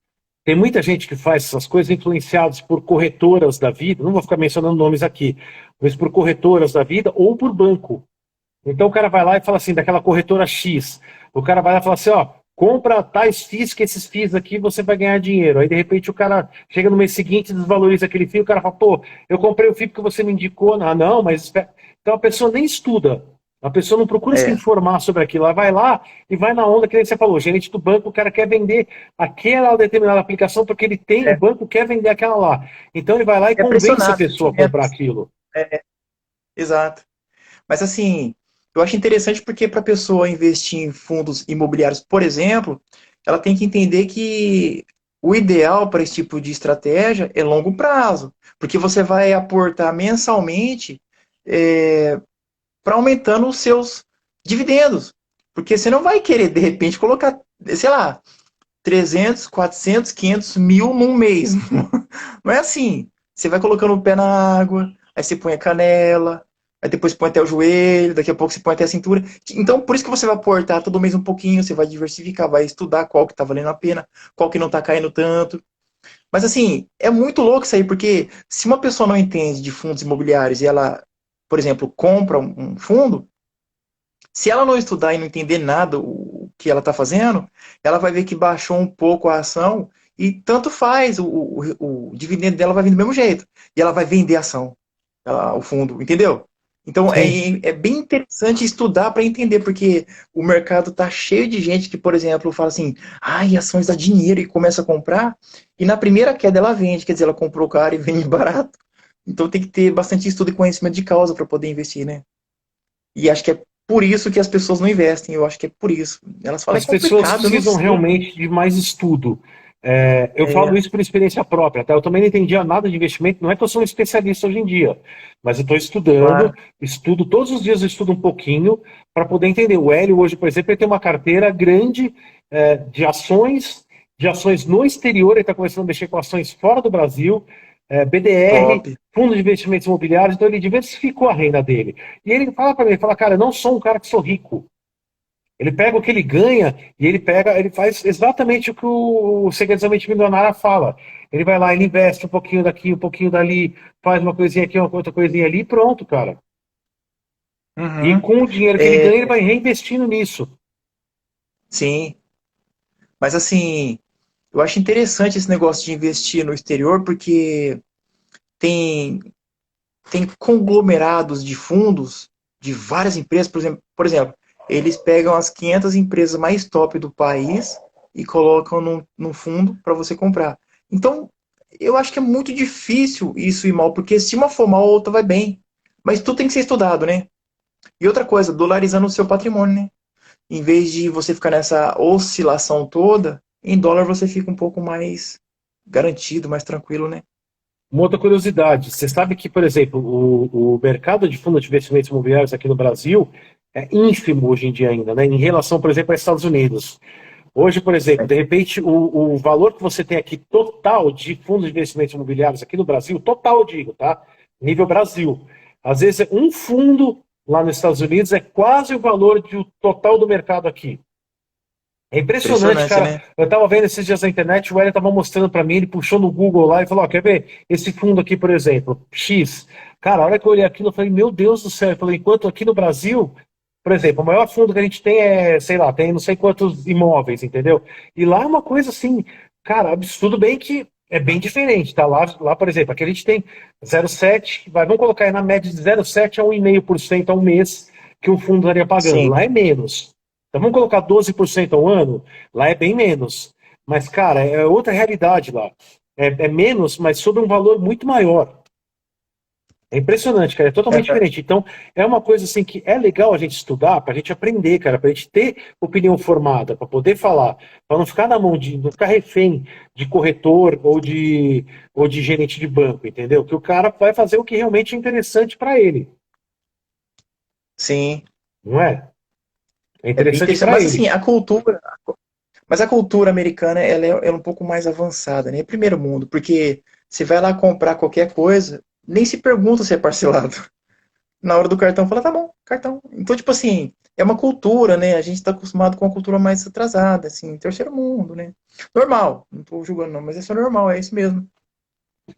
Tem muita gente que faz essas coisas influenciadas por corretoras da vida, não vou ficar mencionando nomes aqui, mas por corretoras da vida ou por banco. Então o cara vai lá e fala assim, daquela corretora X, o cara vai lá e fala assim, ó, compra tais FIIs que esses FIIs aqui você vai ganhar dinheiro. Aí de repente o cara chega no mês seguinte, desvaloriza aquele FII, o cara fala, pô, eu comprei o FII porque você me indicou. Ah, não, mas então a pessoa nem estuda. A pessoa não procura se é, informar sobre aquilo. Ela vai lá e vai na onda que nem você falou. O gerente do banco, o cara quer vender aquela determinada aplicação porque ele tem, o é, banco quer vender aquela lá. Então ele vai lá e é convence a pressionado, pessoa a comprar sentimentos. aquilo. Exato. Mas assim, eu acho interessante porque para a pessoa investir em fundos imobiliários, por exemplo, ela tem que entender que o ideal para esse tipo de estratégia é longo prazo, porque você vai aportar mensalmente para aumentando os seus dividendos. Porque você não vai querer, de repente, colocar, sei lá, 300, 400, 500 mil num mês. Não é assim. Você vai colocando o pé na água, aí você põe a canela, aí depois põe até o joelho, daqui a pouco você põe até a cintura. Então, por isso que você vai aportar todo mês um pouquinho, você vai diversificar, vai estudar qual que tá valendo a pena, qual que não tá caindo tanto. Mas assim, é muito louco isso aí, porque se uma pessoa não entende de fundos imobiliários e ela, por exemplo, compra um fundo, se ela não estudar e não entender nada o que ela está fazendo, ela vai ver que baixou um pouco a ação e tanto faz, o dividendo dela vai vir do mesmo jeito. E ela vai vender a ação, o fundo, entendeu? Então Sim. é bem interessante estudar para entender, porque o mercado está cheio de gente que, por exemplo, fala assim: ai, ações dá dinheiro e começa a comprar, e na primeira queda ela vende, quer dizer, ela comprou caro e vende barato. Então tem que ter bastante estudo e conhecimento de causa para poder investir, né? E acho que é por isso que as pessoas não investem. Eu acho que é por isso. Elas falam, é As pessoas complicado, eu não precisam sei. realmente de mais estudo. Eu falo É, isso por experiência própria, tá? Eu também não entendia nada de investimento, não é que eu sou um especialista hoje em dia, mas eu estou estudando, claro. estudo, todos os dias eu estudo um pouquinho para poder entender. O Hélio hoje, por exemplo, ele tem uma carteira grande de ações no exterior, ele está começando a mexer com ações fora do Brasil, Top. BDR, fundo de investimentos imobiliários, então ele diversificou a renda dele. E ele fala para mim, ele fala, cara, eu não sou um cara que sou rico. Ele pega o que ele ganha e ele faz exatamente o que o Segredos da Mente Milionária fala. Ele vai lá, ele investe um pouquinho daqui, um pouquinho dali, faz uma coisinha aqui, uma outra coisinha ali, e pronto, cara. E Uhum. com o dinheiro que ele É, ganha, ele vai reinvestindo nisso. sim. Mas assim, eu acho interessante esse negócio de investir no exterior, porque tem, tem conglomerados de fundos de várias empresas, por exemplo, eles pegam as 500 empresas mais top do país e colocam num fundo para você comprar. Então, eu acho que é muito difícil isso ir mal, porque se uma for mal, a outra vai bem. Mas tudo tem que ser estudado, né? E outra coisa, dolarizando o seu patrimônio, né? Em vez de você ficar nessa oscilação toda, em dólar você fica um pouco mais garantido, mais tranquilo, né? Uma outra curiosidade, você sabe que, por exemplo, o mercado de fundos de investimentos imobiliários aqui no Brasil é ínfimo hoje em dia ainda, né? Em relação, por exemplo, aos Estados Unidos. Hoje, por exemplo, de repente, o valor que você tem aqui total de fundos de investimentos imobiliários aqui no Brasil, total eu digo, tá? Nível Brasil. Às vezes, um fundo lá nos Estados Unidos é quase o valor do total do mercado aqui. É impressionante, Impressionante, cara. né? Eu estava vendo esses dias na internet, o Hélio estava mostrando para mim, ele puxou no Google lá e falou: ó, quer ver? Esse fundo aqui, por exemplo, X. Cara, a hora que eu olhei aquilo, eu falei: meu Deus do céu. Eu falei: enquanto aqui no Brasil, por exemplo, o maior fundo que a gente tem é, sei lá, tem não sei quantos imóveis, entendeu? E lá é uma coisa assim, cara, absurdo, bem que é bem diferente, tá? Lá, por exemplo, aqui a gente tem 0,7, vamos colocar aí na média de 0,7 a 1,5% ao mês que um fundo estaria pagando. Sim. Lá é menos. Então vamos colocar 12% ao ano? Lá é bem menos. Mas, cara, é outra realidade lá. É menos, mas sob um valor muito maior. É impressionante, cara, é totalmente diferente. Então, é uma coisa assim que é legal a gente estudar, para a gente aprender, cara, para a gente ter opinião formada, para poder falar, para não ficar na mão de, não ficar refém de corretor ou de gerente de banco, entendeu? Que o cara vai fazer o que realmente é interessante para ele, Sim, não é? É é bem interessante interessante. para Mas assim, ele. mas a cultura americana ela é um pouco mais avançada, né? Primeiro mundo, porque você vai lá comprar qualquer coisa, nem se pergunta se é parcelado. Na hora do cartão, fala, tá bom, cartão. Então, tipo assim, é uma cultura, né? A gente está acostumado com uma cultura mais atrasada, assim, terceiro mundo, né? Normal, não tô julgando não, mas isso é normal, é isso mesmo,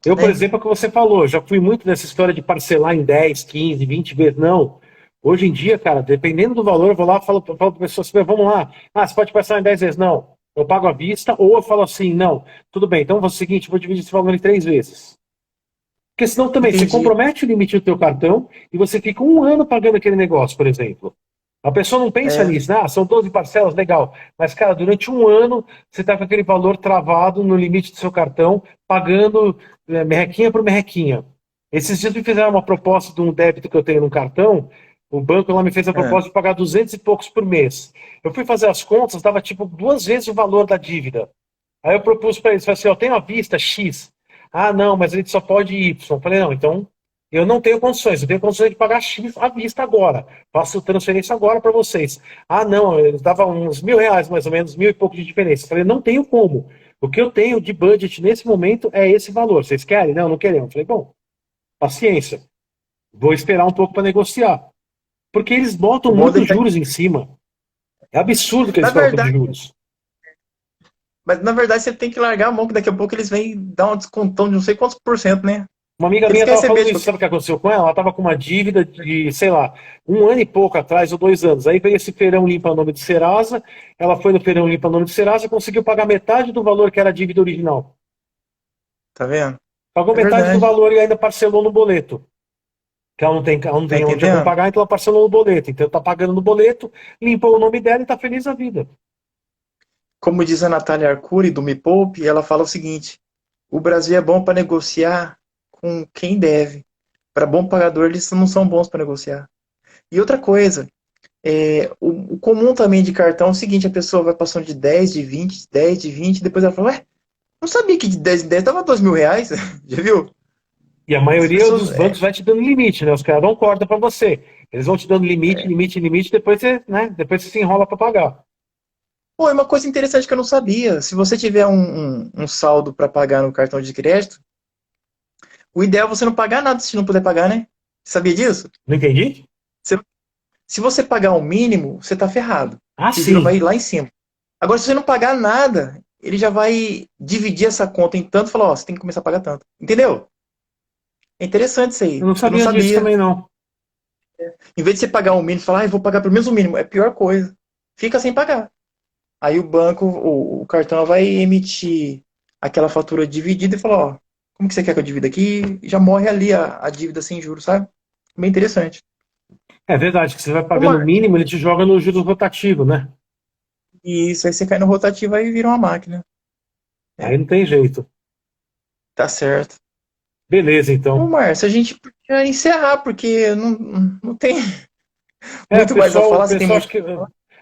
Eu, por né? exemplo, é o que você falou, já fui muito nessa história de parcelar em 10, 15, 20 vezes. Não. Hoje em dia, cara, dependendo do valor, eu vou lá e falo para a pessoa assim, vamos lá. Ah, você pode parcelar em 10 vezes? Não. Eu pago à vista, ou eu falo assim, não, tudo bem, então vou fazer o seguinte, vou dividir esse valor em 3 vezes. Porque senão também você Entendi. compromete o limite do teu cartão e você fica um ano pagando aquele negócio, por exemplo. A pessoa não pensa É, nisso, ah, são 12 parcelas, legal. Mas, cara, durante um ano você está com aquele valor travado no limite do seu cartão, pagando merrequinha por merrequinha. Esses dias me fizeram uma proposta de um débito que eu tenho no cartão, o banco lá me fez a é, proposta de pagar 200 e poucos por mês. Eu fui fazer as contas, dava tipo 2 vezes o valor da dívida. Aí eu propus para eles, falei assim, eu tenho à vista X. Ah, não, mas a gente só pode Y. Eu falei, não, então eu não tenho condições, eu tenho condições de pagar X à vista agora. Faço transferência agora para vocês. Ah, não, eles davam uns R$ 1.000, mais ou menos, mil e pouco de diferença. Eu falei, não tenho como. O que eu tenho de budget nesse momento é esse valor. Vocês querem? Não, não queremos. Eu falei, bom, paciência. Vou esperar um pouco para negociar. Porque eles botam o bom muitos dele tá... juros em cima. É absurdo que Na eles colocam de verdade, juros. mas na verdade você tem que largar a mão, que daqui a pouco eles vêm dar um descontão de não sei quantos por cento, né? Uma amiga Eles minha querem estava saber falando de isso, qualquer... sabe o que aconteceu com ela? Ela estava com uma dívida de, sei lá, um ano e pouco atrás, ou 2 anos. Aí veio esse feirão limpa nome de Serasa, ela foi no feirão limpa nome de Serasa e conseguiu pagar metade do valor que era a dívida original. Tá vendo? Pagou É metade do verdade. valor e ainda parcelou no boleto. Que ela não Tá tem onde como entendendo? pagar, então ela parcelou no boleto. Então tá pagando no boleto, limpou o nome dela e tá feliz da vida. Como diz a Natália Arcuri, do Me Poupe, ela fala o seguinte: o Brasil é bom para negociar com quem deve. Para bom pagador, eles não são bons para negociar. E outra coisa, o comum também de cartão é o seguinte: a pessoa vai passando de 10, de 20, 10, de 20, depois ela fala, ué, não sabia que de 10 em 10 dava R$ 2.000. Já viu? E a As maioria pessoas. dos bancos vai te dando limite, né? Os caras dão corda para você. Eles vão te dando limite, limite, limite, depois você, né? Depois você se enrola para pagar. Pô, é uma coisa interessante que eu não sabia. Se você tiver um saldo para pagar no cartão de crédito, o ideal é você não pagar nada se não puder pagar, né? Sabia disso? Não entendi? Você Se você pagar o mínimo, você tá ferrado. Ah, Que o juro vai sim. ir lá em cima. Agora, se você não pagar nada, ele já vai dividir essa conta em tanto e falar, ó, você tem que começar a pagar tanto. Entendeu? É interessante isso Eu aí. não Eu não sabia disso sabia. também, não. Em vez de você pagar o mínimo e falar, ah, eu vou pagar pelo menos o mínimo, é a pior coisa. Fica sem pagar. Aí o banco, o cartão vai emitir aquela fatura dividida e falar, ó, como que você quer que eu divida aqui? E já morre ali a dívida sem juros, sabe? Bem interessante. É verdade, que você vai Ô, pagando o Mar, mínimo, ele te joga no juros rotativo, né? e isso aí você cai no rotativo e vira uma máquina. Aí É, não tem jeito. tá certo. Beleza, Ô, então. Márcio, a gente podia encerrar, porque não tem É, muito mais a falar. Você tem pessoal mais.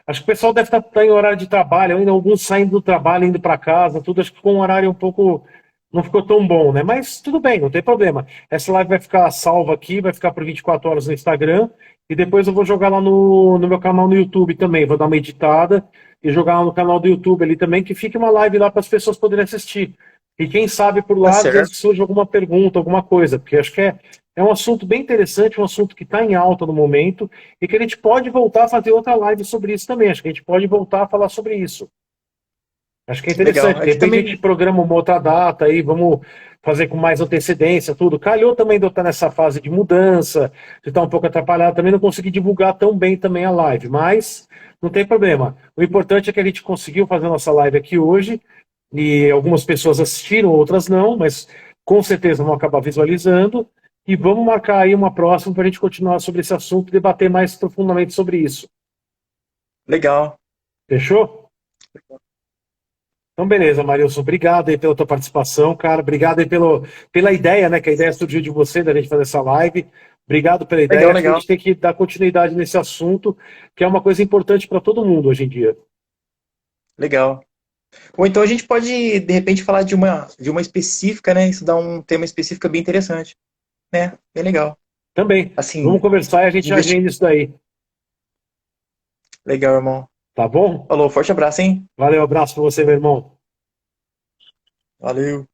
acho que o pessoal deve estar em horário de trabalho, ainda alguns saindo do trabalho, indo para casa, tudo, acho que ficou um horário um pouco, não ficou tão bom, né? Mas tudo bem, não tem problema. Essa live vai ficar salva aqui, vai ficar por 24 horas no Instagram, e depois eu vou jogar lá no meu canal no YouTube também, vou dar uma editada e jogar lá no canal do YouTube ali também, que fique uma live lá para as pessoas poderem assistir. E quem sabe por Tá lá, às vezes certo. surge alguma pergunta, alguma coisa, porque acho que é um assunto bem interessante, um assunto que está em alta no momento, e que a gente pode voltar a fazer outra live sobre isso também. Acho que a gente pode voltar a falar sobre isso. Acho que é Legal. interessante. De Aqui repente a também. gente programa uma outra data aí, vamos fazer com mais antecedência, tudo. Calhou também de eu estar nessa fase de mudança, de estar um pouco atrapalhado, também não consegui divulgar tão bem também a live, mas não tem problema. O importante é que a gente conseguiu fazer a nossa live aqui hoje, e algumas pessoas assistiram, outras não, mas com certeza vão acabar visualizando. E vamos marcar aí uma próxima para a gente continuar sobre esse assunto e debater mais profundamente sobre isso. Legal. Fechou? Então, beleza, Marilson, obrigado aí pela tua participação, cara. Obrigado aí pela ideia, né? Que a ideia surgiu de você, da gente fazer essa live. Obrigado pela ideia. Legal, Acho que a legal, gente tem que dar continuidade nesse assunto, que é uma coisa importante para todo mundo hoje em dia. legal. Ou então a gente pode, de repente, falar de uma específica, né? Isso dá um tema específico bem interessante, né? Bem legal. Também. Vamos Assim, conversar e a gente investi... agenda isso daí, Legal, irmão. tá bom? Falou, forte abraço, hein? Valeu, abraço para você, meu irmão. Valeu.